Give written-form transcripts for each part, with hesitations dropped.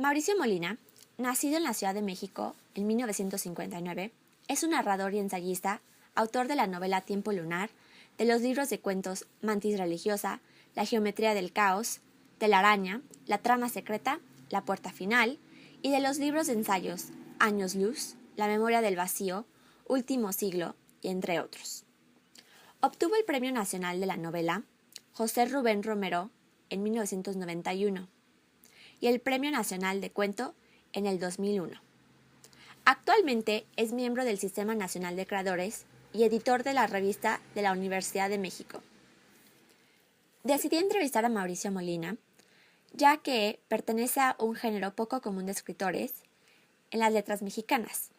Mauricio Molina, nacido en la Ciudad de México en 1959, es un narrador y ensayista, autor de la novela Tiempo Lunar, de los libros de cuentos Mantis Religiosa, La Geometría del Caos, Telaraña, La Trama Secreta, La Puerta Final, y de los libros de ensayos Años Luz, La Memoria del Vacío, Último Siglo, y entre otros. Obtuvo el Premio Nacional de la Novela José Rubén Romero en 1991 y el Premio Nacional de Cuento en el 2001. Actualmente es miembro del Sistema Nacional de Creadores y editor de la revista de la Universidad de México. Decidí entrevistar a Mauricio Molina, ya que pertenece a un género poco común de escritores en las letras mexicanas.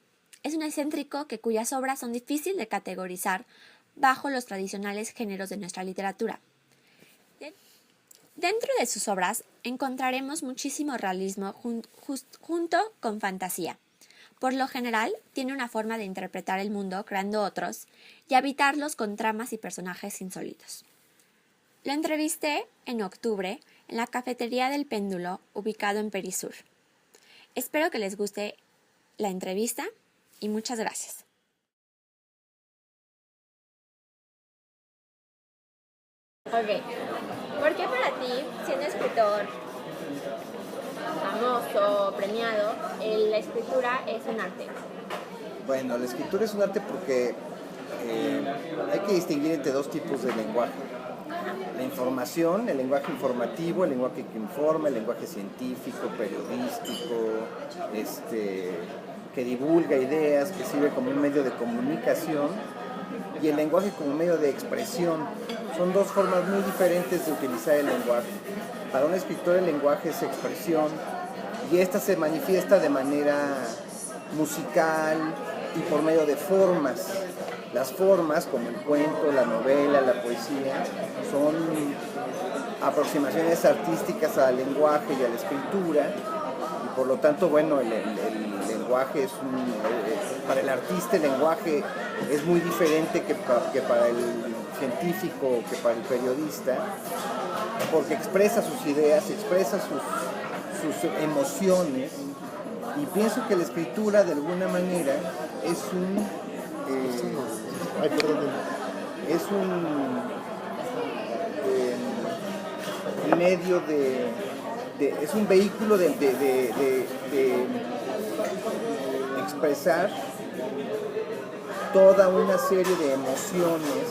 Es un excéntrico cuyas obras son difíciles de categorizar bajo los tradicionales géneros de nuestra literatura. Dentro de sus obras encontraremos muchísimo realismo junto con fantasía. Por lo general, tiene una forma de interpretar el mundo creando otros y habitarlos con tramas y personajes insólitos. Lo entrevisté en octubre en la Cafetería del Péndulo, ubicado en Perisur. Espero que les guste la entrevista y muchas gracias. Ok, ¿por qué para ti, siendo escritor famoso, premiado, la escritura es un arte? Bueno, la escritura es un arte porque hay que distinguir entre dos tipos de lenguaje. La información, el lenguaje informativo, el lenguaje que informa, el lenguaje científico, periodístico, que divulga ideas, que sirve como un medio de comunicación, y el lenguaje como medio de expresión. Son dos formas muy diferentes de utilizar el lenguaje. Para un escritor el lenguaje es expresión y esta se manifiesta de manera musical y por medio de formas. Las formas, como el cuento, la novela, la poesía, son aproximaciones artísticas al lenguaje y a la escritura, y por lo tanto, bueno, el lenguaje para el artista el lenguaje es muy diferente que para el científico, que para el periodista, porque expresa sus ideas, expresa sus emociones, y pienso que la escritura de alguna manera es un medio es un vehículo de expresar toda una serie de emociones,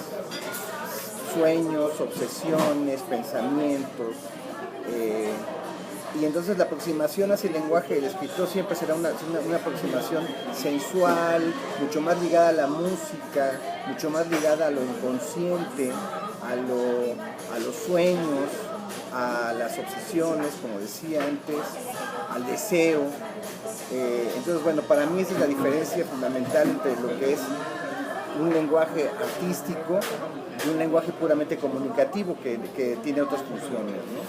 sueños, obsesiones, pensamientos, y entonces la aproximación hacia el lenguaje del escritor siempre será una aproximación sensual, mucho más ligada a la música, mucho más ligada a lo inconsciente, a los sueños, a las obsesiones, como decía antes, al deseo. Entonces, bueno, para mí esa es la diferencia fundamental entre lo que es un lenguaje artístico y un lenguaje puramente comunicativo que tiene otras funciones, ¿no?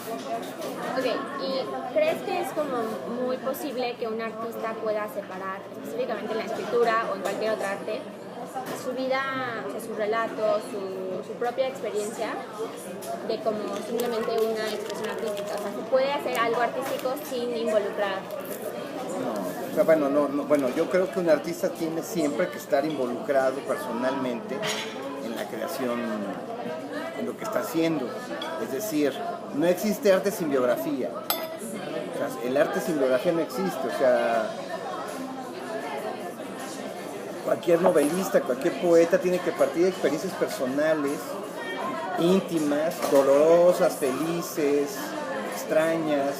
Ok, ¿y crees que es como muy posible que un artista pueda separar, específicamente en la escritura o en cualquier otra arte, su vida, su relato, su propia experiencia de como simplemente una expresión artística? O sea, ¿se puede hacer algo artístico sin involucrar? No, o sea, bueno, yo creo que un artista tiene siempre que estar involucrado personalmente en la creación, en lo que está haciendo. Es decir, no existe arte sin biografía. O sea, el arte sin biografía no existe. O sea, cualquier novelista, cualquier poeta tiene que partir de experiencias personales, íntimas, dolorosas, felices, extrañas,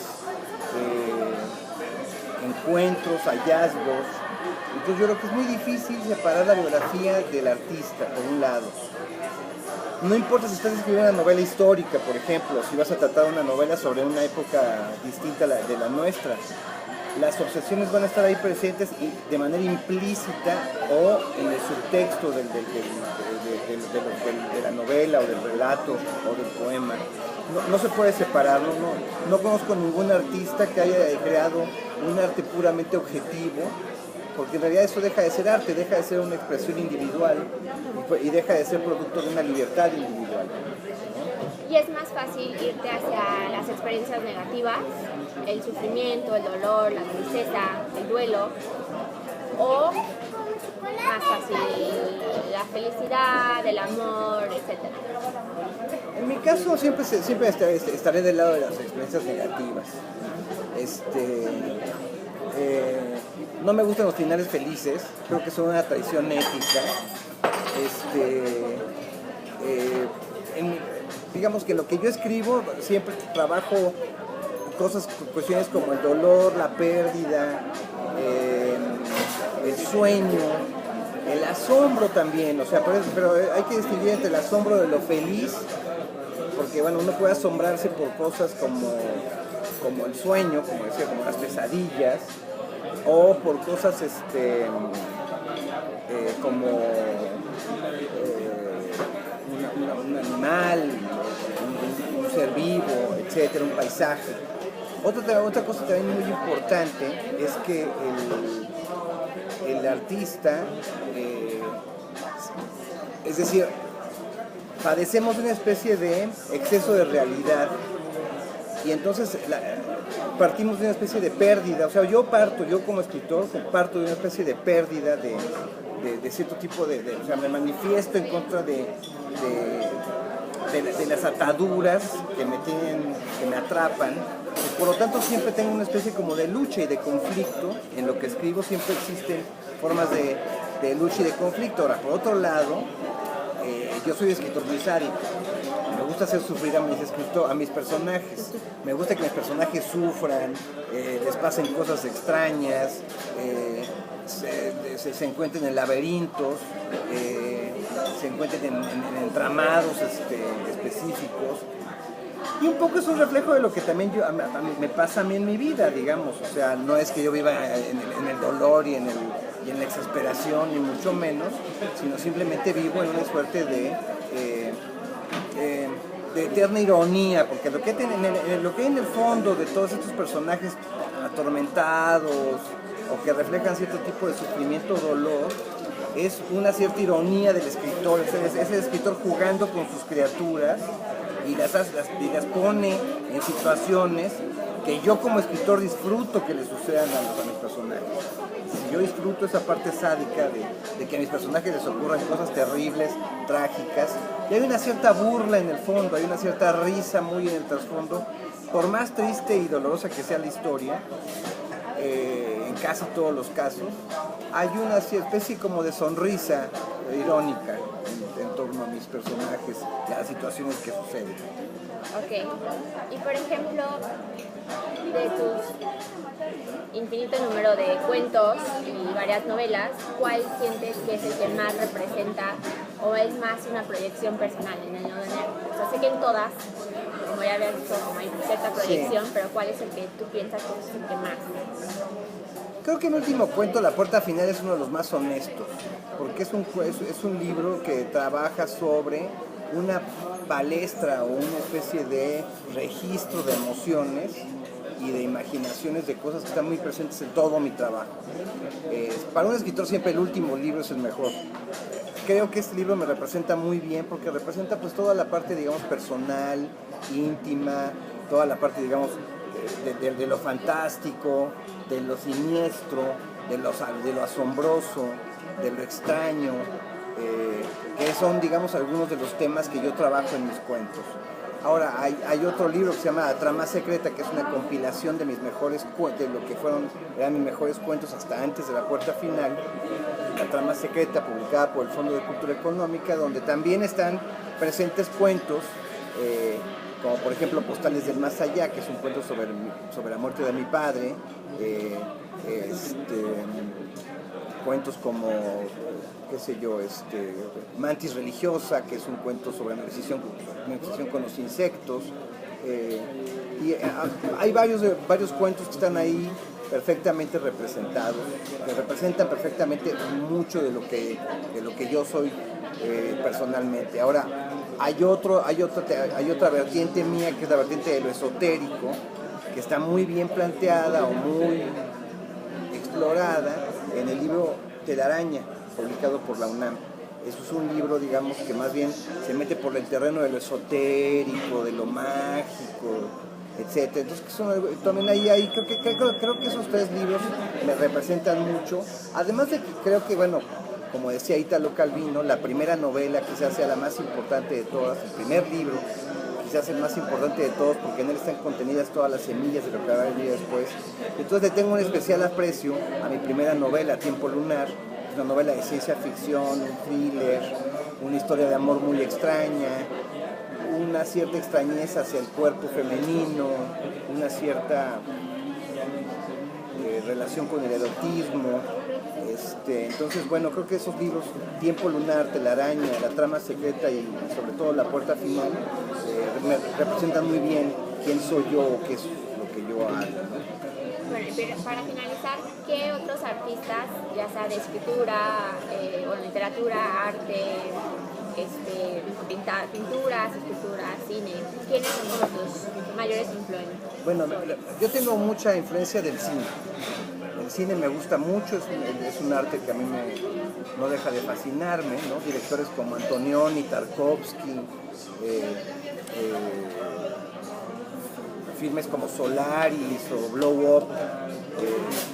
encuentros, hallazgos. Entonces yo creo que es muy difícil separar la biografía del artista, por un lado. No importa si estás escribiendo una novela histórica, por ejemplo, si vas a tratar una novela sobre una época distinta de la nuestra, las obsesiones van a estar ahí presentes y de manera implícita o en el subtexto de la novela o del relato o del poema. No se puede separar. No conozco ningún artista que haya creado un arte puramente objetivo, porque en realidad eso deja de ser arte, deja de ser una expresión individual y deja de ser producto de una libertad individual, ¿no? y es más fácil irte hacia las experiencias negativas, el sufrimiento, el dolor, la tristeza, el duelo, o más fácil la felicidad, el amor, etc. En mi caso siempre estaré del lado de las experiencias negativas. No me gustan los finales felices, creo que son una traición ética. Digamos que lo que yo escribo siempre trabajo cuestiones como el dolor, la pérdida, el sueño, el asombro también, o sea, pero hay que distinguir entre el asombro de lo feliz, porque bueno, uno puede asombrarse por cosas como el sueño, como decía, como las pesadillas, o por cosas como un animal, un ser vivo, etcétera, un paisaje. Otra cosa también muy importante es que el artista, es decir, padecemos una especie de exceso de realidad y entonces partimos de una especie de pérdida, o sea, yo como escritor parto de una especie de pérdida de cierto tipo o sea, me manifiesto en contra de las ataduras que me atrapan, y por lo tanto siempre tengo una especie como de lucha y de conflicto. En lo que escribo siempre existen formas de lucha y de conflicto. Ahora, por otro lado, yo soy escritor muy sádico. Me gusta hacer sufrir a mis personajes. Me gusta que mis personajes sufran, les pasen cosas extrañas, se encuentren en laberintos, se encuentren en entramados específicos. Y un poco es un reflejo de lo que también me pasa a mí en mi vida, digamos. O sea, no es que yo viva en el dolor y en la exasperación, ni mucho menos, sino simplemente vivo en una suerte de eterna ironía, porque lo que hay en el fondo de todos estos personajes atormentados o que reflejan cierto tipo de sufrimiento o dolor es una cierta ironía del escritor, es el escritor jugando con sus criaturas y las pone en situaciones que yo como escritor disfruto que le sucedan a mis personajes. Si yo disfruto esa parte sádica de que a mis personajes les ocurran cosas terribles, trágicas, y hay una cierta burla en el fondo, hay una cierta risa muy en el trasfondo, por más triste y dolorosa que sea la historia, en casi todos los casos, hay una especie como de sonrisa irónica en torno a mis personajes y a las situaciones que suceden. Ok, y por ejemplo, de tus infinito número de cuentos y varias novelas, ¿cuál sientes que es el que más representa o es más una proyección personal en el Nido de Enero? O sea, sé que en todas, como ya habías dicho, como hay cierta proyección, sí, pero ¿cuál es el que tú piensas que es el que más? Creo que el último cuento, La Puerta Final, es uno de los más honestos, porque es un libro que trabaja sobre una palestra o una especie de registro de emociones y de imaginaciones de cosas que están muy presentes en todo mi trabajo. Para un escritor siempre el último libro es el mejor. Creo que este libro me representa muy bien porque representa pues toda la parte, digamos, personal, íntima, toda la parte, digamos, de lo fantástico, de lo siniestro, de lo asombroso, de lo extraño, que son, digamos, algunos de los temas que yo trabajo en mis cuentos. Ahora, hay otro libro que se llama La Trama Secreta, que es una compilación de mis mejores cuentos, de lo que eran mis mejores cuentos hasta antes de La Puerta Final. La Trama Secreta, publicada por el Fondo de Cultura Económica, donde también están presentes cuentos, como por ejemplo Postales del Más Allá, que es un cuento sobre la muerte de mi padre, cuentos como, qué sé yo, Mantis Religiosa, que es un cuento sobre negociación con los insectos, y hay varios cuentos que están ahí perfectamente representados, que representan perfectamente mucho de lo que yo soy personalmente. Ahora, hay otra vertiente mía, que es la vertiente de lo esotérico, que está muy bien planteada o muy explorada en el libro Telaraña, publicado por la UNAM. Eso es un libro, digamos, que más bien se mete por el terreno de lo esotérico, de lo mágico, etcétera. Entonces también ahí creo que esos tres libros me representan mucho. Además de que creo que, bueno, como decía Italo Calvino, la primera novela quizás sea la más importante de todas, el primer libro quizás el más importante de todos, porque en él están contenidas todas las semillas de lo que va a venir después. Entonces le tengo un especial aprecio a mi primera novela, Tiempo Lunar, una novela de ciencia ficción, un thriller, una historia de amor muy extraña, una cierta extrañeza hacia el cuerpo femenino, una cierta relación con el erotismo. Entonces, bueno, creo que esos libros, Tiempo Lunar, Telaraña, La Trama Secreta y sobre todo La Puerta Final, me representan muy bien quién soy yo o qué es lo que yo hago, ¿no? Bueno, pero para finalizar, ¿qué otros artistas, ya sea de escritura o literatura, arte, pinturas, esculturas, cine, quiénes son como tus mayores influencias? Bueno, yo tengo mucha influencia del cine. El cine me gusta mucho, es un arte que a mí no deja de fascinarme, ¿no? Directores como Antonioni, Tarkovsky, filmes como Solaris o Blow Up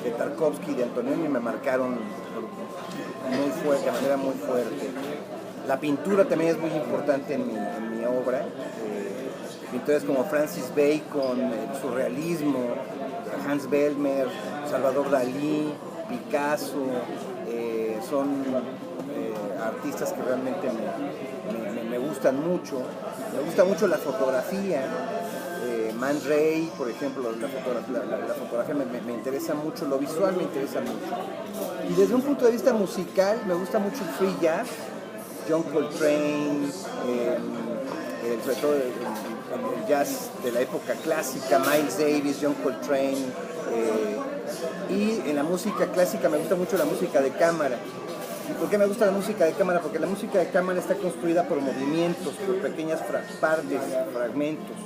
de Tarkovsky y de Antonioni me marcaron muy fuerte, de manera muy fuerte. La pintura también es muy importante en mi obra. Pintores como Francis Bacon, el surrealismo, Hans Bellmer, Salvador Dalí, Picasso, son artistas que realmente me gustan mucho. Me gusta mucho la fotografía. Man Ray, por ejemplo, la fotografía me interesa mucho, lo visual me interesa mucho. Y desde un punto de vista musical, me gusta mucho el free jazz, John Coltrane, sobre todo el jazz de la época clásica, Miles Davis, John Coltrane. Y en la música clásica me gusta mucho la música de cámara. ¿Y por qué me gusta la música de cámara? Porque la música de cámara está construida por movimientos, por pequeñas partes, fragmentos,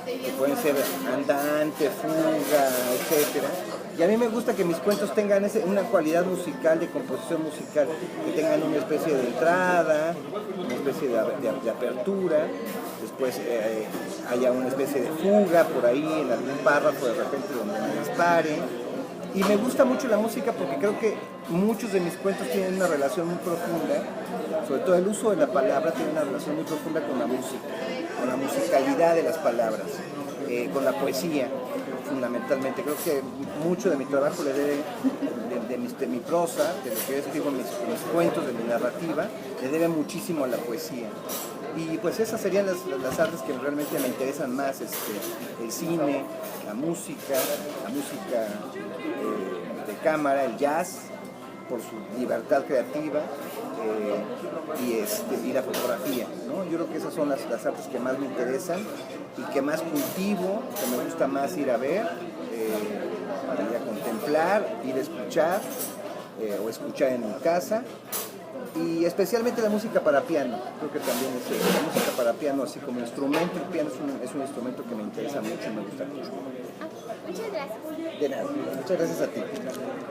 que pueden ser andante, fuga, etcétera. Y a mí me gusta que mis cuentos tengan una cualidad musical, de composición musical, que tengan una especie de entrada, una especie de apertura, después haya una especie de fuga por ahí, en algún párrafo de repente donde me dispare. Y me gusta mucho la música porque creo que muchos de mis cuentos tienen una relación muy profunda, sobre todo el uso de la palabra tiene una relación muy profunda con la música, con la musicalidad de las palabras, con la poesía, fundamentalmente. Creo que mucho de mi trabajo le debe, de mi prosa, de lo que yo escribo en mis cuentos, de mi narrativa, le debe muchísimo a la poesía. Y pues esas serían las artes que realmente me interesan más, el cine, la música de cámara, el jazz, por su libertad creativa, y la fotografía, ¿no? Yo creo que esas son las artes que más me interesan y que más cultivo, que me gusta más ir a ver, ir a contemplar, ir a escuchar, o escuchar en mi casa. Y especialmente la música para piano, creo que también la música para piano, así como instrumento, el piano es un instrumento que me interesa mucho y me gusta mucho. Muchas gracias. De nada, muchas gracias a ti.